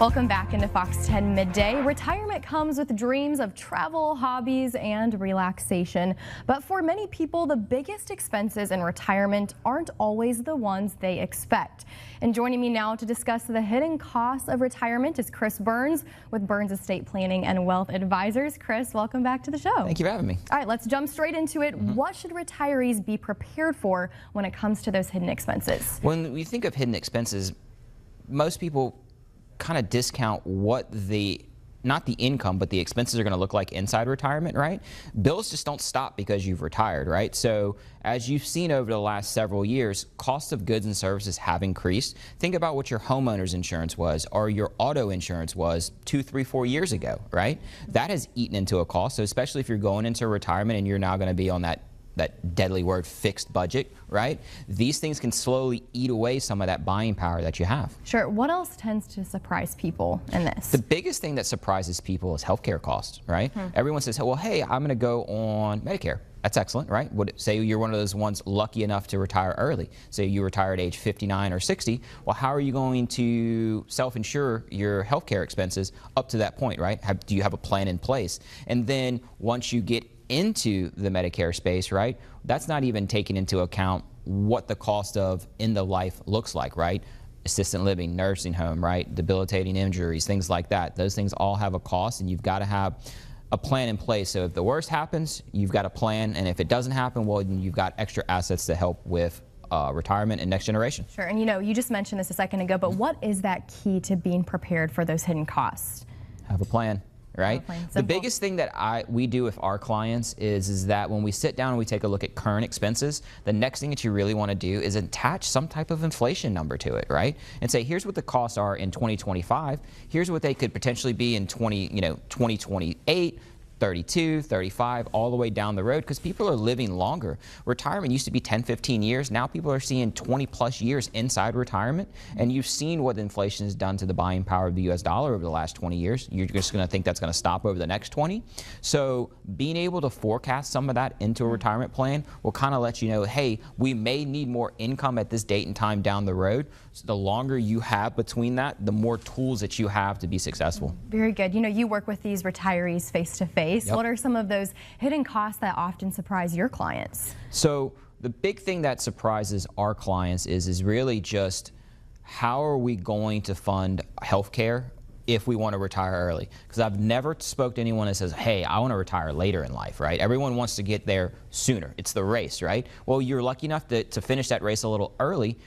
Welcome back into Fox 10 Midday. Retirement comes with dreams of travel, hobbies, and relaxation. But for many people, the biggest expenses in retirement aren't always the ones they expect. And joining me now to discuss the hidden costs of retirement is Chris Burns with Burns Estate Planning and Wealth Advisors. Chris, welcome back to the show. Thank you for having me. All right, let's jump straight into it. What should retirees be prepared for when it comes to those hidden expenses? When we think of hidden expenses, most people kind of discount what not the income, but the expenses are going to look like inside retirement, right? Bills just don't stop because you've retired, right? So as you've seen over the last several years, costs of goods and services have increased. Think about what your homeowner's insurance was or your auto insurance was 2, 3, 4 years ago, right? That has eaten into a cost. So especially if you're going into retirement and you're now going to be on that deadly word, fixed budget, right? These things can slowly eat away some of that buying power that you have. Sure. What else tends to surprise people in this? The biggest thing that surprises people is healthcare costs, right? Everyone says, well, hey, I'm going to go on Medicare. That's excellent, right? Say you're one of those ones lucky enough to retire early. Say you retire at age 59 or 60. Well, how are you going to self-insure your healthcare expenses up to that point, right? Do you have a plan in place? And then once you get into the Medicare space, right, that's not even taking into account what the cost of end of life looks like, right? Assisted living, nursing home, right? Debilitating injuries, things like that. Those things all have a cost, and you've got to have a plan in place. So if the worst happens, you've got a plan, and if it doesn't happen, well, then you've got extra assets to help with retirement and next generation. Sure, and you just mentioned this a second ago, but what is that key to being prepared for those hidden costs? Have a plan. Right? The biggest thing that we do with our clients is that when we sit down and we take a look at current expenses, the next thing that you really want to do is attach some type of inflation number to it, right? And say, here's what the costs are in 2025. Here's what they could potentially be in 2028. 32, 35, all the way down the road, because people are living longer. Retirement used to be 10, 15 years. Now people are seeing 20 plus years inside retirement, and you've seen what inflation has done to the buying power of the US dollar over the last 20 years. You're just going to think that's going to stop over the next 20. So being able to forecast some of that into a retirement plan will kind of let you know, hey, we may need more income at this date and time down the road. So the longer you have between that, the more tools that you have to be successful. Very good. You work with these retirees face to face. Yep. What are some of those hidden costs that often surprise your clients? So the big thing that surprises our clients is really just how are we going to fund healthcare if we want to retire early? Because I've never spoke to anyone that says, hey, I want to retire later in life, right? Everyone wants to get there sooner. It's the race, right? Well, you're lucky enough to finish that race a little early.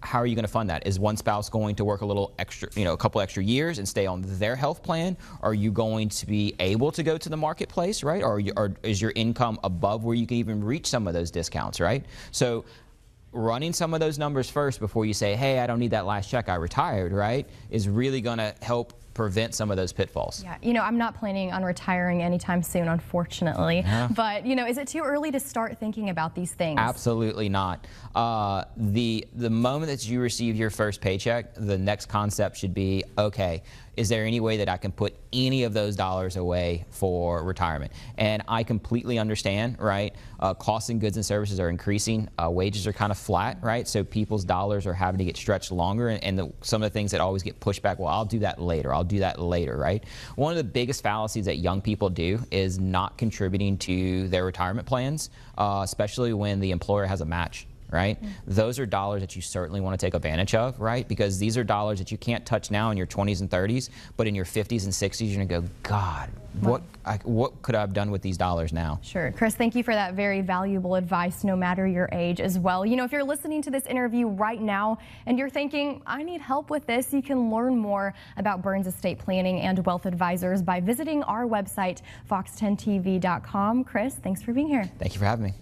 How are you going to fund that? Is one spouse going to work a little extra, a couple extra years and stay on their health plan? Are you going to be able to go to the marketplace, right? Or is your income above where you can even reach some of those discounts, right? So running some of those numbers first before you say, hey, I don't need that last check, I retired, right, is really going to help prevent some of those pitfalls. Yeah, I'm not planning on retiring anytime soon, unfortunately. But, is it too early to start thinking about these things? Absolutely not. The moment that you receive your first paycheck, the next concept should be, okay, is there any way that I can put any of those dollars away for retirement? And I completely understand, right? Costs in goods and services are increasing. Wages are kind of flat, right? So people's dollars are having to get stretched longer. And some of the things that always get pushed back, well, I'll do that later. I'll do that later, right? One of the biggest fallacies that young people do is not contributing to their retirement plans, especially when the employer has a match. Right? Those are dollars that you certainly want to take advantage of, right? Because these are dollars that you can't touch now in your 20s and 30s, but in your 50s and 60s, you're going to go, God, what could I have done with these dollars now? Sure. Chris, thank you for that very valuable advice, no matter your age as well. If you're listening to this interview right now and you're thinking, I need help with this, you can learn more about Burns Estate Planning and Wealth Advisors by visiting our website, fox10tv.com. Chris, thanks for being here. Thank you for having me.